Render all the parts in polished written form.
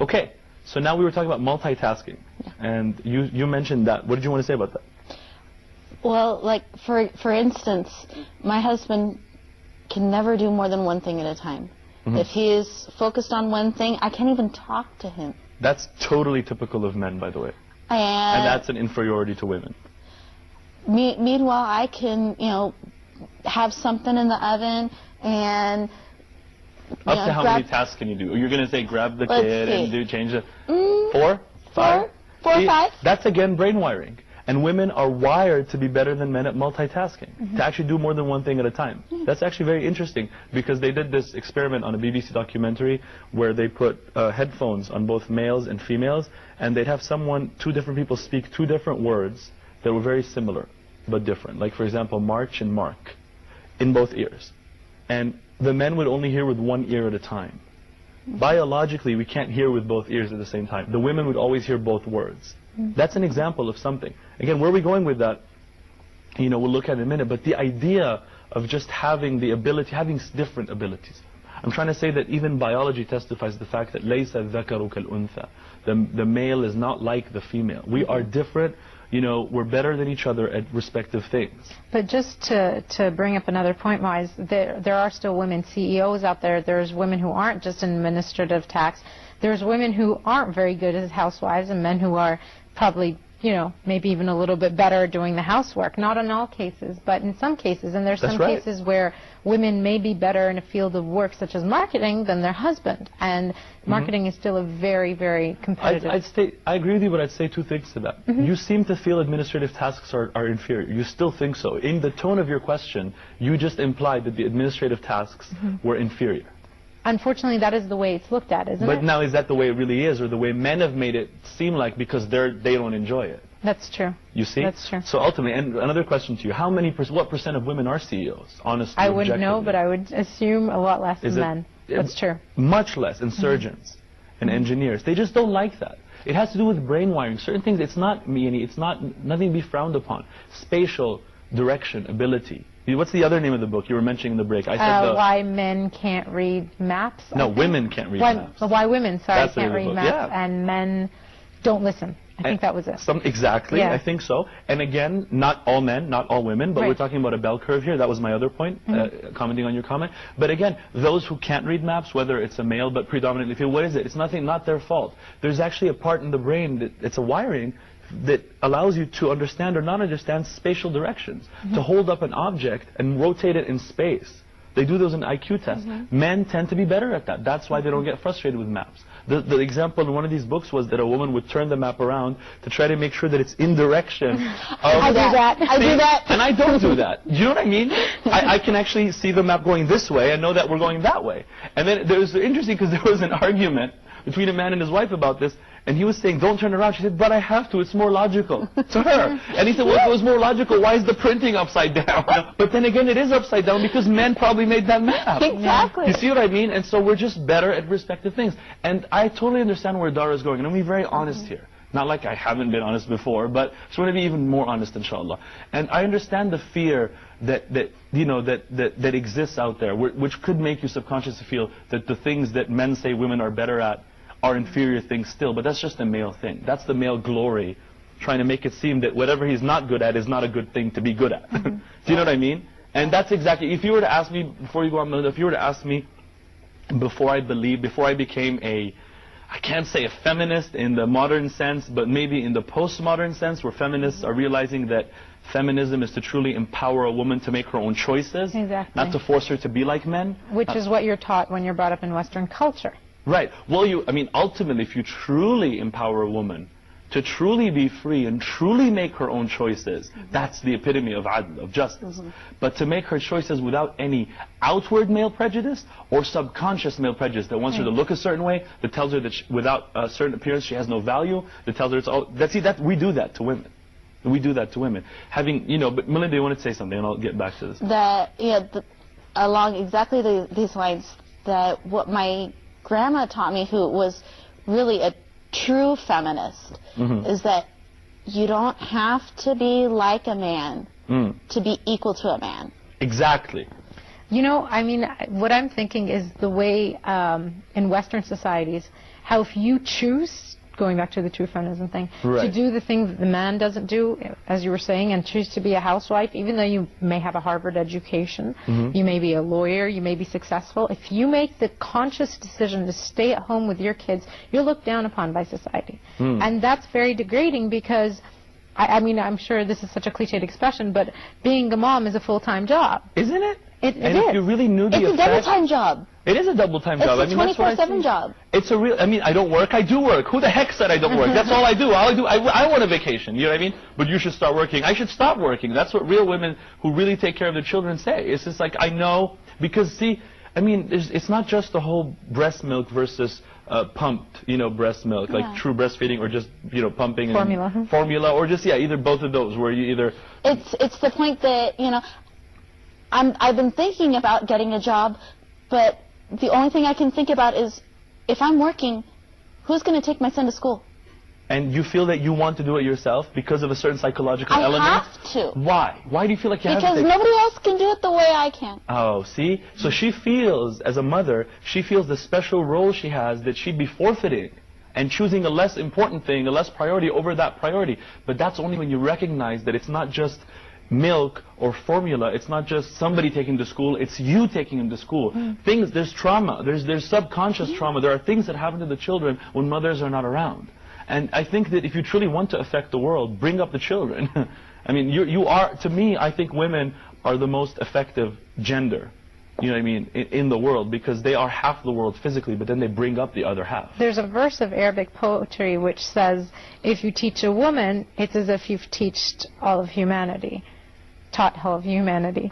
Okay, so now we were talking about multitasking, and you mentioned that. What did you want to say about that? Well, like for instance, my husband can never do more than one thing at a time. If he is focused on one thing, I can't even talk to him. That's totally typical of men, by the way. And that's an inferiority to women. Meanwhile, I can, have something in the oven and... Up to how many tasks can you do? You're going to say grab the kid and change the... 4? 4 or 5? That's again brain wiring. And women are wired to be better than men at multitasking, to actually do more than one thing at a time. That's actually very interesting, because they did this experiment on a BBC documentary where they put headphones on both males and females, and they'd have two different people speak two different words that were very similar but different. Like, for example, March and Mark in both ears. And the men would only hear with one ear at a time. Biologically, we can't hear with both ears at the same time. The women would always hear both words. That's an example of something. Again, where are we going with that? We'll look at it in a minute. But the idea of just having the ability, having different abilities. I'm trying to say that even biology testifies the fact that لَيْسَ الذَّكَرُ كَالْأُنْثَى. The male is not like the female. We are different. We're better than each other at respective things. But just to bring up another point, Wise, there are still women CEOs out there. There's women who aren't just in administrative tasks. There's women who aren't very good as housewives, and men who are probably, maybe even a little bit better doing the housework. Not in all cases, but in some cases. And there's some cases where women may be better in a field of work such as marketing than their husband. And marketing is still a very, very competitive... I agree with you, but I'd say two things to that. You seem to feel administrative tasks are inferior. You still think so. In the tone of your question, you just implied that the administrative tasks were inferior. Unfortunately, that is the way it's looked at, isn't it? But now, is that the way it really is, or the way men have made it seem like because they don't enjoy it? That's true. You see? That's true. So ultimately, and another question to you, what percent of women are CEOs, honestly? I wouldn't know, but I would assume a lot less than men. That's true. Much less, and surgeons and engineers. They just don't like that. It has to do with brain wiring. Certain things, it's nothing to be frowned upon. Spatial direction, ability. What's the other name of the book you were mentioning in the break? I said why men can't read maps? No, women can't read maps. Why women, can't read maps, and men don't listen. I think that was it. Exactly, I think so. And again, not all men, not all women, but we're talking about a bell curve here. That was my other point, commenting on your comment. But again, those who can't read maps, whether it's a male but predominantly female, what is it? It's not their fault. There's actually a part in the brain, it's a wiring, that allows you to understand or not understand spatial directions, to hold up an object and rotate it in space. They do those in IQ tests. Men tend to be better at that. That's why they don't get frustrated with maps. The example in one of these books was that a woman would turn the map around to try to make sure that it's in direction of... I do that. And I don't do that. Do you know what I mean? I can actually see the map going this way and know that we're going that way. And then it was interesting because there was an argument between a man and his wife about this. And he was saying, don't turn around. She said, but I have to. It's more logical to her. And he said, well, if it was more logical, why is the printing upside down? But then again, it is upside down because men probably made that map. Exactly. You see what I mean? And so we're just better at respective things. And I totally understand where Dara's going. And I'm being very honest here. Not like I haven't been honest before, but I just want to be even more honest, inshallah. And I understand the fear that exists out there, which could make you subconsciously feel that the things that men say women are better at are inferior things still, but that's just a male thing. That's the male glory, trying to make it seem that whatever he's not good at is not a good thing to be good at. Do you know what I mean? And that's exactly, if you were to ask me, before you go on, if you were to ask me, before I became I can't say a feminist in the modern sense, but maybe in the postmodern sense, where feminists are realizing that feminism is to truly empower a woman to make her own choices, not to force her to be like men. Which is what you're taught when you're brought up in Western culture. Right. Well, ultimately, if you truly empower a woman to truly be free and truly make her own choices, that's the epitome of adl, of justice. But to make her choices without any outward male prejudice or subconscious male prejudice that wants her to look a certain way, that tells her that without a certain appearance she has no value, that tells her it's all... we do that to women. We do that to women. But Melinda, you wanted to say something, and I'll get back to this. Along exactly these lines, that what my grandma taught me, who was really a true feminist, is that you don't have to be like a man to be equal to a man. Exactly. What I'm thinking is the way in Western societies, how if you choose, going back to the true feminism thing, Right. to do the thing that the man doesn't do, as you were saying, and choose to be a housewife, even though you may have a Harvard education, you may be a lawyer, you may be successful, if you make the conscious decision to stay at home with your kids, you're looked down upon by society. And that's very degrading because, I mean, I'm sure this is such a cliched expression, but being a mom is a full-time job. Isn't it? It and is. if you really knew the It's a effect, double-time job. it is a double-time job. It's a that's what I 24/7 see. job. It's a real. I mean, I don't work. I do work. Who the heck said I don't work? That's all I do. I want a vacation. You know what I mean? But you should start working. I should stop working. That's what real women who really take care of their children say. It's just like, I know, because see, I mean, it's not just the whole breast milk versus pumped, breast milk, like true breastfeeding, or just, pumping and formula, or just either both of those, where you either. It's the point that I've been thinking about getting a job, but the only thing I can think about is, if I'm working, who's going to take my son to school? And you feel that you want to do it yourself because of a certain psychological element? I have to. Why? Why do you feel like you have to? Because nobody else can do it the way I can. Oh, see? So she feels, as a mother, she feels the special role she has that she'd be forfeiting and choosing a less important thing, a less priority over that priority. But that's only when you recognize that it's not just milk or formula, it's not just somebody taking to school, it's you taking them to school. There's trauma, there's subconscious trauma, there are things that happen to the children when mothers are not around. And I think that if you truly want to affect the world, bring up the children. I mean, you are, to me, I think women are the most effective gender, you know what I mean, in the world, because they are half the world physically, but then they bring up the other half. There's a verse of Arabic poetry which says, if you teach a woman, it's as if you've taught all of humanity.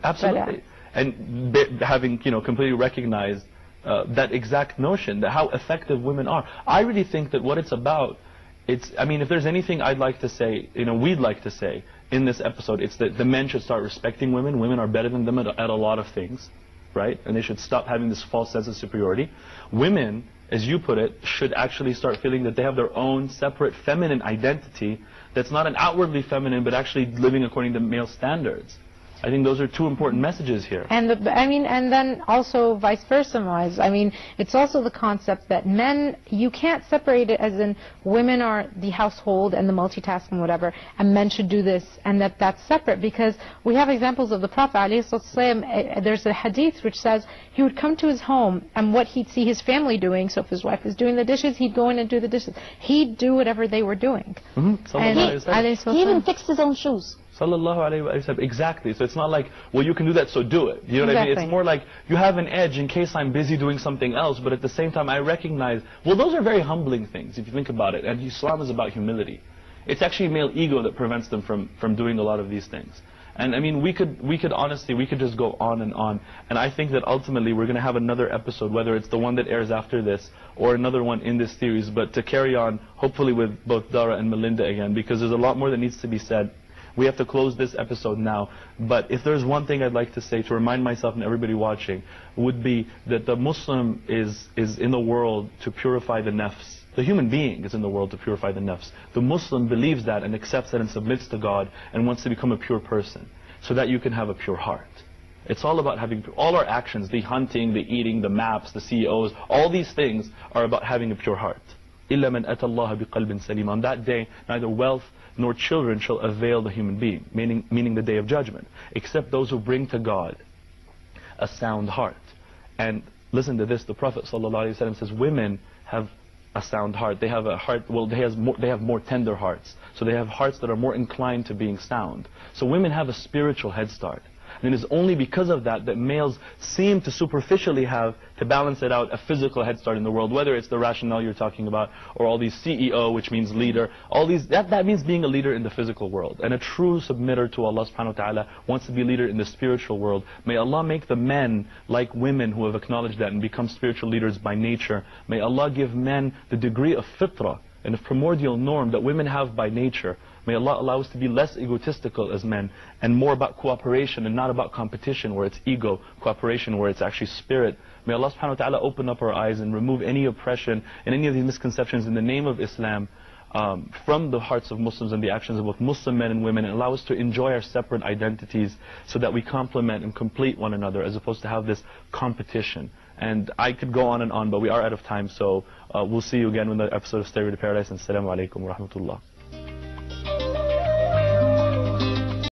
Absolutely. And having, completely recognized that exact notion, that how effective women are. I really think that what it's about, I mean, if there's anything I'd like to say, we'd like to say in this episode, it's that the men should start respecting women. Women are better than them at a lot of things, right? And they should stop having this false sense of superiority. Women, as you put it, should actually start feeling that they have their own separate feminine identity that's not an outwardly feminine, but actually living according to male standards. I think those are two important messages here. And and then also vice versa wise. I mean, it's also the concept that men, you can't separate it as in women are the household and the multitasking whatever, and men should do this, and that's separate, because we have examples of the Prophet ﷺ. There's a hadith which says he would come to his home, and what he'd see his family doing, so if his wife was doing the dishes, he'd go in and do the dishes. He'd do whatever they were doing. He even fixed his own shoes. Sallallahu alayhi wa sallam. Exactly. So it's not like, well, you can do that, so do it. You know what I mean? It's more like, you have an edge in case I'm busy doing something else, but at the same time I recognize, well, those are very humbling things if you think about it. And Islam is about humility. It's actually male ego that prevents them from doing a lot of these things. And I mean, we could honestly, we could just go on. And I think that ultimately we're going to have another episode, whether it's the one that airs after this or another one in this series, but to carry on, hopefully with both Dara and Melinda again, because there's a lot more that needs to be said. We have to close this episode now, but if there's one thing I'd like to say to remind myself and everybody watching, would be that the Muslim is in the world to purify the nafs. The human being is in the world to purify the nafs. The Muslim believes that and accepts that and submits to God and wants to become a pure person so that you can have a pure heart. It's all about having, all our actions, the hunting, the eating, the maps, the CEOs, all these things are about having a pure heart. إِلَّا مَنْ أَتَى اللَّهَ بِقَلْبٍ سَلِيمٍ. On that day, neither wealth nor children shall avail the human being, meaning the day of judgment, except those who bring to God a sound heart. And listen to this, the Prophet ﷺ says women have a sound heart. They have a heart, well, they have more tender hearts. So they have hearts that are more inclined to being sound. So women have a spiritual head start. And it is only because of that that males seem to superficially have, to balance it out, a physical head start in the world, whether it's the rationale you're talking about, or all these CEO, which means leader, all these, that means being a leader in the physical world. And a true submitter to Allah subhanahu wa ta'ala wants to be a leader in the spiritual world. May Allah make the men like women who have acknowledged that and become spiritual leaders by nature. May Allah give men the degree of fitrah and a primordial norm that women have by nature. May Allah allow us to be less egotistical as men and more about cooperation and not about competition where it's ego, cooperation where it's actually spirit. May Allah subhanahu wa ta'ala open up our eyes and remove any oppression and any of these misconceptions in the name of Islam. from the hearts of Muslims and the actions of both Muslim men and women, and allow us to enjoy our separate identities so that we complement and complete one another as opposed to have this competition. And I could go on and on, but we are out of time, so we'll see you again in the episode of Stairway to Paradise, and Assalamu alaikum wa rahmatullah.